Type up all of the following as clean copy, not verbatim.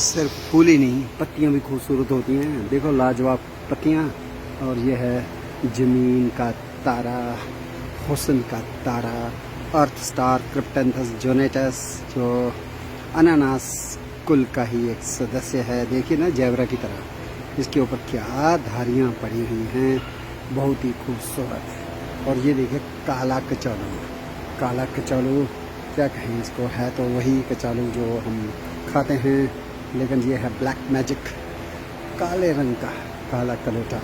सिर्फ फूल ही नहीं, पत्तियां भी खूबसूरत होती हैं। देखो लाजवाब पत्तियां। और ये है ज़मीन का तारा, हुस्न का तारा, अर्थ स्टार क्रिप्टेंथस जोनेटस, जो अनानास कुल का ही एक सदस्य है। देखिए ना, जेब्रा की तरह इसके ऊपर क्या धारियां पड़ी हुई हैं, बहुत ही खूबसूरत। और ये देखिए काला कचालू, काला कचालू क्या कहें इसको, है तो वही कचालू जो हम खाते हैं, लेकिन ये है ब्लैक मैजिक, काले रंग का काला कलोटा।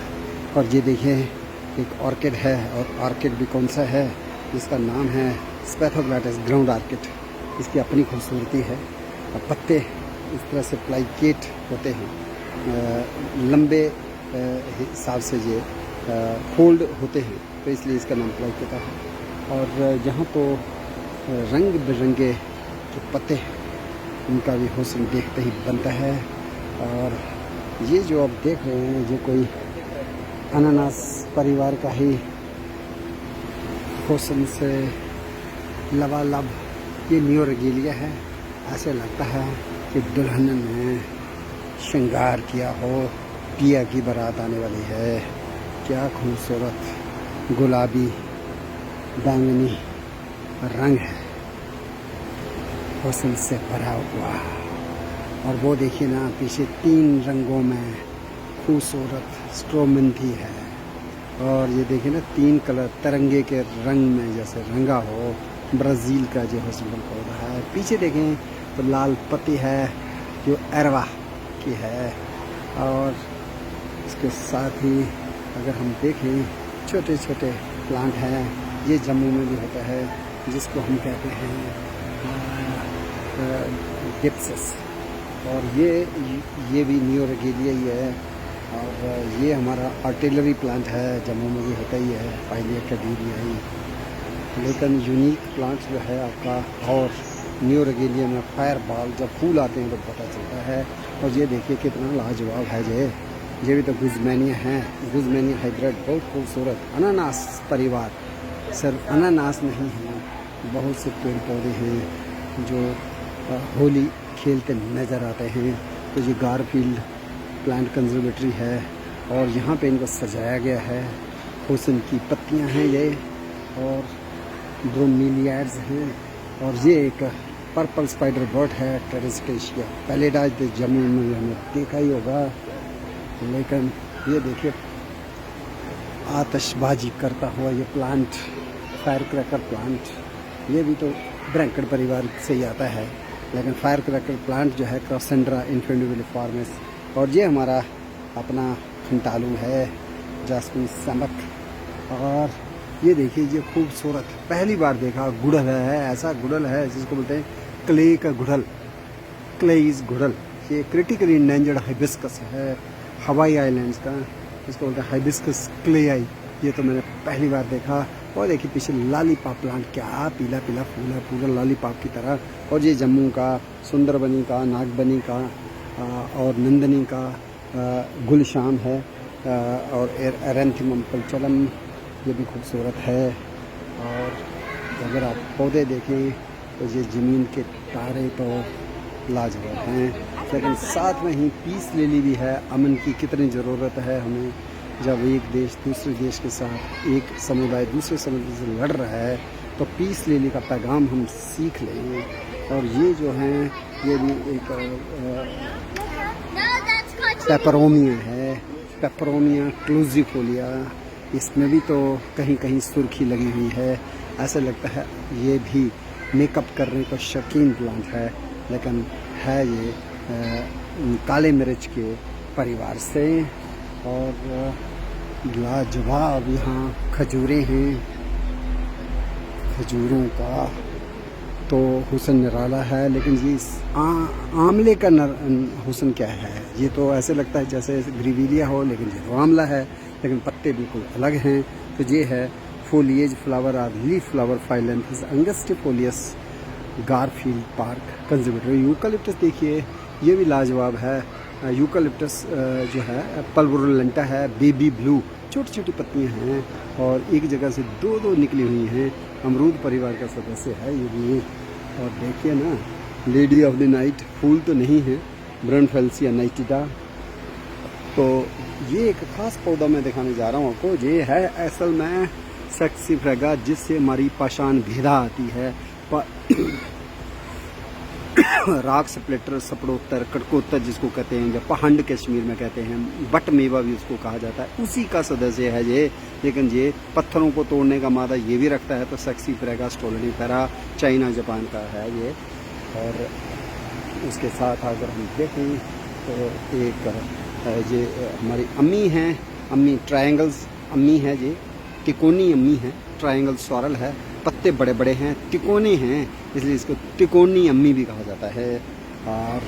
और ये देखिए एक ऑर्किड है, और ऑर्किड भी कौन सा है, जिसका नाम है स्पैथोग्लैटिस ग्राउंड ऑर्किड। इसकी अपनी खूबसूरती है। और पत्ते इस तरह से प्लाइकेट होते हैं, लंबे हिसाब से ये फोल्ड होते हैं, तो इसलिए इसका नाम प्लाइकेटा है। और यहाँ तो रंग बिरंगे जो पत्ते हैं उनका भी हुस्न देखते ही बनता है। और ये जो आप देख रहे हैं, ये कोई अनानास परिवार का ही हुस्न से लबालब ये न्यू रेगेलिया है। ऐसे लगता है कि दुल्हन ने श्रृंगार किया हो, पिया की बारात आने वाली है। क्या खूबसूरत गुलाबी बैंगनी रंग है, हुस्न से भरा हुआ। और वो देखिए ना, पीछे 3 रंगों में खूबसूरत स्ट्रोमेंथी है। और ये देखिए ना, 3 कलर तिरंगे के रंग में जैसे रंगा हो, ब्राज़ील का जो हॉस्पिटल पौधा है। पीछे देखें तो लाल पत्ती है जो एरवा की है। और इसके साथ ही अगर हम देखें, छोटे छोटे प्लांट हैं। ये जम्मू में भी होता है, जिसको हम कहते हैं डिप्सिस। और ये भी न्यू रेगेलिया ही है। और ये हमारा आर्टिलरी प्लांट है, जम्मू में भी होता ही है, फाइलिया कैडीरिया ही। लेकिन यूनिक प्लांट जो है आपका, और न्यू रेगेलिया में फायर बॉल जब फूल आते हैं तो पता चलता है। और ये देखिए कितना लाजवाब है। ये भी तो गुजमैनिया है, गुजमैनिया हाइब्रिड, बहुत खूबसूरत अनानास परिवार। सिर्फ अनानास नहीं है, बहुत से पेड़ पौधे हैं जो होली खेलते नज़र आते हैं। तो ये गारफील्ड प्लांट कंजर्वेटरी है, और यहाँ पे इनको सजाया गया है। हुस्न की पत्तियाँ हैं ये, और ब्रोमीलियाड्स हैं। और ये एक पर्पल स्पाइडर बर्ड है, टेरेस्टेशिया पैलेडाज, जम्मू में हमने देखा ही होगा। लेकिन ये देखिए आतिशबाजी करता हुआ ये प्लांट, फायर क्रैकर प्लांट, ये भी तो ब्रैंकेड परिवार से ही आता है। लेकिन फायर क्रैकर प्लांट जो है क्रॉसेंड्रा इन्फेंडिविलिफॉर्मिस। और ये हमारा अपना खंटालू है, जास्मिन समक। और ये देखिए ये खूबसूरत, पहली बार देखा गुड़हल है, ऐसा गुड़हल है जिसको बोलते हैं क्ले का गुड़हल, क्लेइज गुड़हल। ये क्रिटिकली इंडेंजर्ड हाइबिस्कस है, हवाई आइलैंड्स का, इसको बोलते हैं हाइबिस्कस क्लेआई। ये तो मैंने पहली बार देखा। और देखिए पीछे लॉलीपॉप प्लांट, क्या पीला पीला फूल है, पूरा लॉलीपॉप की तरह। और ये जम्मू का, सुंदरबनी का, नागबनी का और नंदनी का गुलशान है। और एरेंथिमम पल्चलम, ये भी खूबसूरत है। और अगर आप पौधे देखें तो ये ज़मीन के तारे तो लाजवाब हैं। लेकिन साथ में ही पीस लिली भी है। अमन की कितनी ज़रूरत है हमें, जब एक देश दूसरे देश के साथ, एक समुदाय दूसरे समुदाय से लड़ रहा है, तो पीस लिली का पैगाम हम सीख लें। और ये जो हैं, ये भी एक पेपरोमिया है, पेपरोमिया क्लूजिफोलिया। इसमें भी तो कहीं कहीं सुर्खी लगी हुई है। ऐसा लगता है ये भी मेकअप करने का शौकीन प्लांट है, लेकिन है ये काले मिर्च के परिवार से। और लाजवाब यहाँ खजूरें हैं, खजूरों का तो हुस्न निराला है। लेकिन ये आंवले का हुस्न क्या है, ये तो ऐसे लगता है जैसे ग्रीविलिया हो, लेकिन ये तो आंवला है, लेकिन पत्ते बिल्कुल अलग हैं। तो ये है फोलिएज फ्लावर और leaf flower Phyllanthus angustifolius Garfield Park Conservatory. Eucalyptus देखिए, ये भी लाजवाब है। यूकलिप्टस जो है पल्वरुलेंटा है, बेबी ब्लू, छोटी छोटी पत्तियां हैं, और एक जगह से 2-2 निकली हुई हैं। अमरूद परिवार का सदस्य है ये भी। और देखिए ना, लेडी ऑफ द नाइट, फूल तो नहीं है ब्रनफेल्सिया नाइटिडा। तो ये एक ख़ास पौधा मैं दिखाने जा रहा हूँ आपको। ये है असल में सेक्सीफ्रेगा, जिससे हमारी पाषाण भेदा आती है। राग स्प्लिटर, सपड़ोत्तर, कटकोत्तर जिसको कहते हैं, या पहांड कश्मीर में कहते हैं, बट मेवा भी उसको कहा जाता है, उसी का सदस्य है ये। लेकिन ये पत्थरों को तोड़ने का मादा ये भी रखता है। तो सेक्सीफ्रेगा स्टोलेनिफेरा चाइना जापान का है ये। और उसके साथ अगर हम देखें तो एक ये हमारी अम्मी हैं, अम्मी ट्रायंगल्स अम्मी है, ये तिकोनी अम्मी है, ट्रायंगल सॉरल है, पत्ते बड़े बड़े हैं, तिकोने हैं, इसलिए इसको तिकोनी अम्मी भी कहा जाता है। और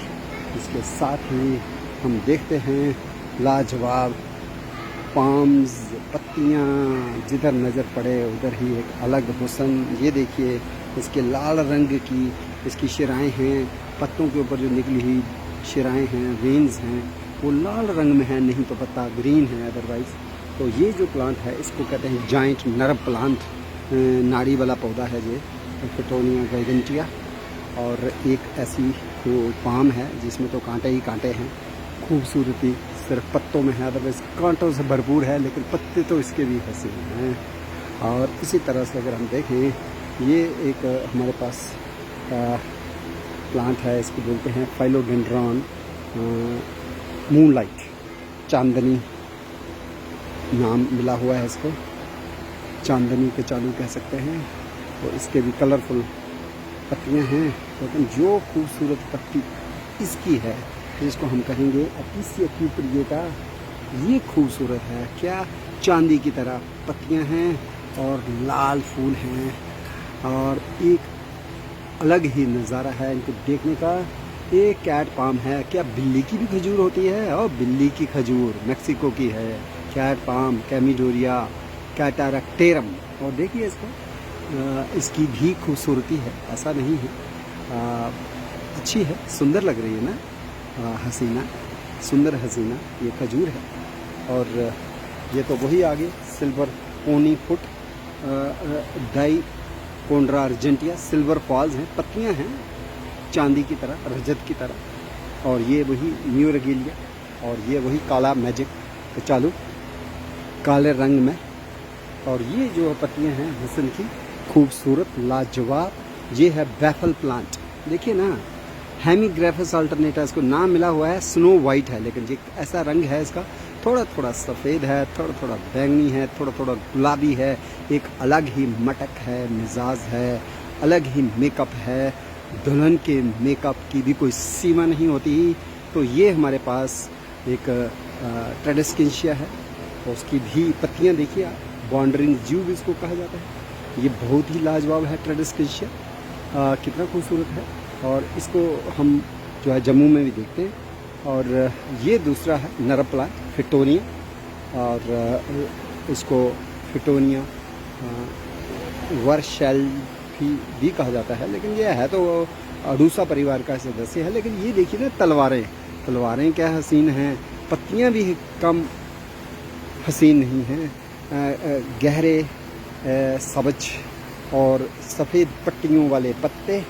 इसके साथ ही हम देखते हैं लाजवाब पाम्स, पत्तियाँ जिधर नज़र पड़े उधर ही एक अलग हुस्न। ये देखिए इसके लाल रंग की इसकी शिराएँ हैं, पत्तों के ऊपर जो निकली हुई शिराएँ हैं, वेन्स हैं, वो लाल रंग में है, नहीं तो पत्ता ग्रीन है अदरवाइज़। तो ये जो प्लांट है इसको कहते हैं जाइंट नर्व प्लांट, नाड़ी वाला पौधा है ये, फिटोनिया गाइडेंटिया। और एक ऐसी पाम है जिसमें तो कांटे ही कांटे हैं। खूबसूरती सिर्फ पत्तों में है, अदरवाइज कांटों से भरपूर है, लेकिन पत्ते तो इसके भी हसीन हैं। और इसी तरह से अगर हम देखें, ये एक हमारे पास प्लांट है, इसको बोलते हैं फाइलोडेंड्रॉन मूनलाइट, चांदनी नाम मिला हुआ है इसको, चांदनी के चालू कह सकते हैं। तो इसके भी कलरफुल पत्तियां हैं, लेकिन जो खूबसूरत पत्ती इसकी है जिसको हम कहेंगे अपिसिया क्यूपरिएटा, ये खूबसूरत है। क्या चांदी की तरह पत्तियां हैं और लाल फूल हैं, और एक अलग ही नज़ारा है इनको देखने का। एक कैट पाम है, क्या बिल्ली की भी खजूर होती है? और बिल्ली की खजूर मेक्सिको की है, कैट पाम कैमिडोरिया कैटारक्टेरम। और देखिए इसकी भी खूबसूरती है, ऐसा नहीं है, अच्छी है, सुंदर लग रही है ना, हसीना, सुंदर हसीना ये खजूर है। और ये तो वही आगे silver pony foot Dichondra argentea, silver falls हैं, पत्तियां हैं चांदी की तरह, रजत की तरह। और ये वही न्यू रेगिलिया, और ये वही काला मैजिक तो चालू काले रंग में। और ये जो पत्तियां हैं हुस्न की, खूबसूरत, लाजवाब, ये है बैफल प्लांट। देखिए ना, हेमीग्राफस अल्टरनेटा इसको नाम मिला हुआ है, स्नो वाइट है, लेकिन ये ऐसा रंग है इसका, थोड़ा थोड़ा सफ़ेद है, थोड़ा थोड़ा बैंगनी है, थोड़ा थोड़ा गुलाबी है, एक अलग ही मटक है, मिजाज है, अलग ही मेकअप है। दुल्हन के मेकअप की भी कोई सीमा नहीं होती। तो ये हमारे पास एक ट्रेडिस्किंशिया है, और उसकी भी पत्तियां देखिए आप, बॉन्डरिंग ज्यू भी इसको कहा जाता है। ये बहुत ही लाजवाब है ट्रेडिस्किंशिया, कितना खूबसूरत है। और इसको हम जो है जम्मू में भी देखते हैं। और ये दूसरा है नर प्लांट फिटोनिया, और इसको फिटोनिया वर्शेल भी कहा जाता है, लेकिन ये है तो अडूसा परिवार का सदस्य है। लेकिन ये देखिए ना, तलवारें क्या हसीन हैं, पत्तियां भी कम हसीन नहीं हैं, गहरे सबज और सफ़ेद पट्टियों वाले पत्ते,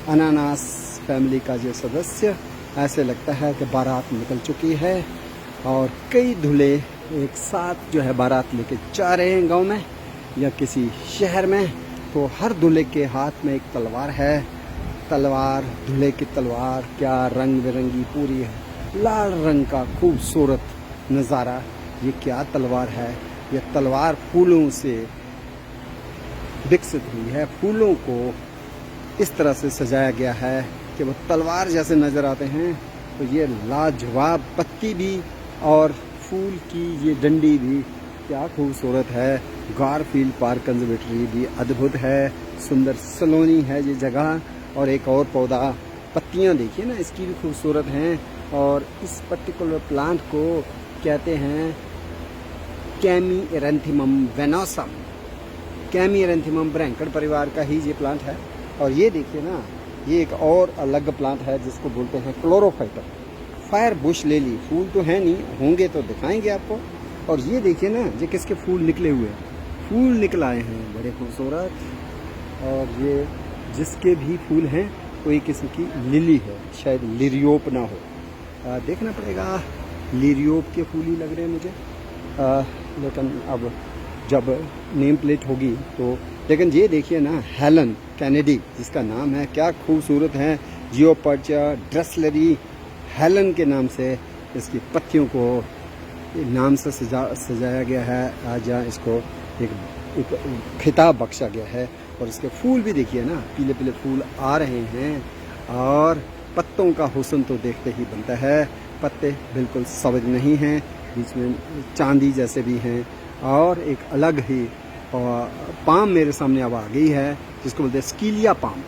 अनानास फैमिली का जो सदस्य, ऐसे लगता है कि बारात निकल चुकी है और कई दूल्हे एक साथ जो है बारात लेके जा रहे हैं गांव में या किसी शहर में। तो हर दूल्हे के हाथ में एक तलवार है, तलवार, दूल्हे की तलवार, क्या रंग बिरंगी पूरी है, लाल रंग का खूबसूरत नज़ारा। ये क्या तलवार है? ये तलवार फूलों से विकसित हुई है, फूलों को इस तरह से सजाया गया है कि वो तलवार जैसे नज़र आते हैं। तो ये लाजवाब पत्ती भी और फूल की ये डंडी भी क्या खूबसूरत है। गारफील्ड पार्क कंजर्वेटरी भी अद्भुत है, सुंदर सलोनी है ये जगह। और एक और पौधा, पत्तियां देखिए ना इसकी भी खूबसूरत हैं। और इस पर्टिकुलर प्लांट को कहते हैं कैमीएरेंथीमम वेनोसम, कैमीएरेंथीमम ब्रैंकड़ परिवार का ही ये प्लांट है। और ये देखिए ना, ये एक और अलग प्लांट है जिसको बोलते हैं क्लोरोफाइटर, फायर बुश लेली। फूल तो है नहीं, होंगे तो दिखाएंगे आपको। और ये देखिए ना, ये किसके फूल निकले हुए, फूल निकल आए हैं बड़े खूबसूरत। और ये जिसके भी फूल हैं वो एक किस्म की लिली है, शायद लिरियोप ना हो, देखना पड़ेगा। लिरियोप के फूल ही लग रहे हैं मुझे, लेकिन अब जब नेम प्लेट होगी तो। लेकिन ये देखिए ना, हेलन कैनेडी जिसका नाम है, क्या खूबसूरत है। जियोपर्चा ड्रेसलरी हेलन के नाम से इसकी पत्तियों को नाम से सजाया गया है। आज यहाँ इसको एक खिताब बख्शा गया है। और इसके फूल भी देखिए ना, पीले पीले फूल आ रहे हैं। और पत्तों का हुस्न तो देखते ही बनता है। पत्ते बिल्कुल सब्ज नहीं हैं, बीच में चांदी जैसे भी हैं। और एक अलग ही पाम मेरे सामने अब आ गई है, जिसको बोलते हैं स्कीलिया पाम।